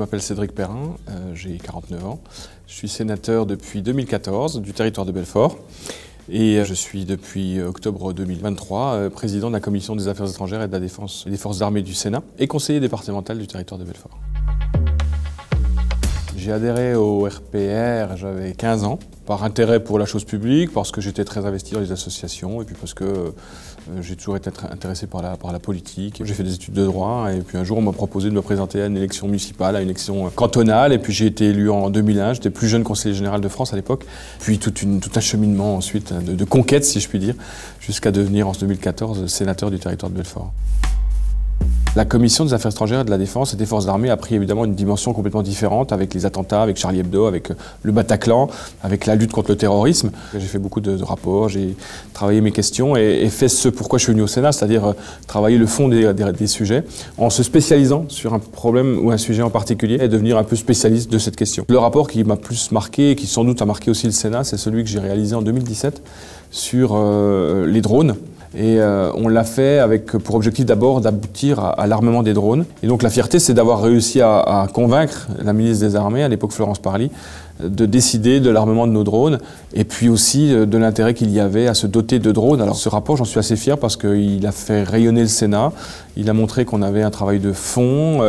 m'appelle Cédric Perrin, j'ai 49 ans. Je suis sénateur depuis 2014 du territoire de Belfort et je suis depuis octobre 2023 président de la Commission des Affaires étrangères et de la Défense et des Forces armées du Sénat et conseiller départemental du territoire de Belfort. J'ai adhéré au RPR, j'avais 15 ans, par intérêt pour la chose publique, parce que j'étais très investi dans les associations et puis parce que j'ai toujours été intéressé par la politique. J'ai fait des études de droit et puis un jour on m'a proposé de me présenter à une élection municipale, à une élection cantonale et puis j'ai été élu en 2001, j'étais plus jeune conseiller général de France à l'époque. Puis tout un cheminement ensuite de conquête si je puis dire, jusqu'à devenir en 2014 sénateur du territoire de Belfort. La Commission des Affaires étrangères et de la Défense et des Forces armées a pris évidemment une dimension complètement différente avec les attentats, avec Charlie Hebdo, avec le Bataclan, avec la lutte contre le terrorisme. J'ai fait beaucoup de rapports, j'ai travaillé mes questions et fait ce pourquoi je suis venu au Sénat, c'est-à-dire travailler le fond des sujets en se spécialisant sur un problème ou un sujet en particulier et devenir un peu spécialiste de cette question. Le rapport qui m'a plus marqué et qui sans doute a marqué aussi le Sénat, c'est celui que j'ai réalisé en 2017 sur les drones. Et on l'a fait avec pour objectif d'abord d'aboutir à l'armement des drones. Et donc la fierté, c'est d'avoir réussi à convaincre la ministre des Armées, à l'époque Florence Parly, de décider de l'armement de nos drones et puis aussi de l'intérêt qu'il y avait à se doter de drones. Alors ce rapport, j'en suis assez fier parce qu'il a fait rayonner le Sénat, il a montré qu'on avait un travail de fond,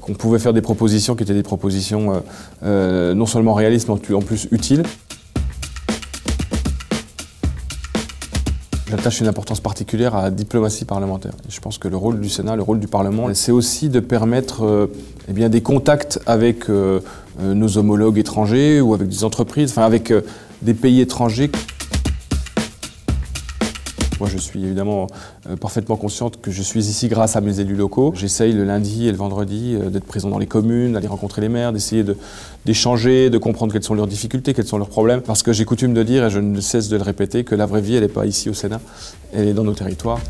qu'on pouvait faire des propositions qui étaient des propositions non seulement réalistes mais en plus utiles. J'attache une importance particulière à la diplomatie parlementaire. Je pense que le rôle du Sénat, le rôle du Parlement, c'est aussi de permettre des contacts avec nos homologues étrangers ou avec des entreprises, enfin avec des pays étrangers. Moi, je suis évidemment parfaitement consciente que je suis ici grâce à mes élus locaux. J'essaye le lundi et le vendredi d'être présent dans les communes, d'aller rencontrer les maires, d'essayer d'échanger, de comprendre quelles sont leurs difficultés, quels sont leurs problèmes. Parce que j'ai coutume de dire, et je ne cesse de le répéter, que la vraie vie, elle n'est pas ici au Sénat, elle est dans nos territoires.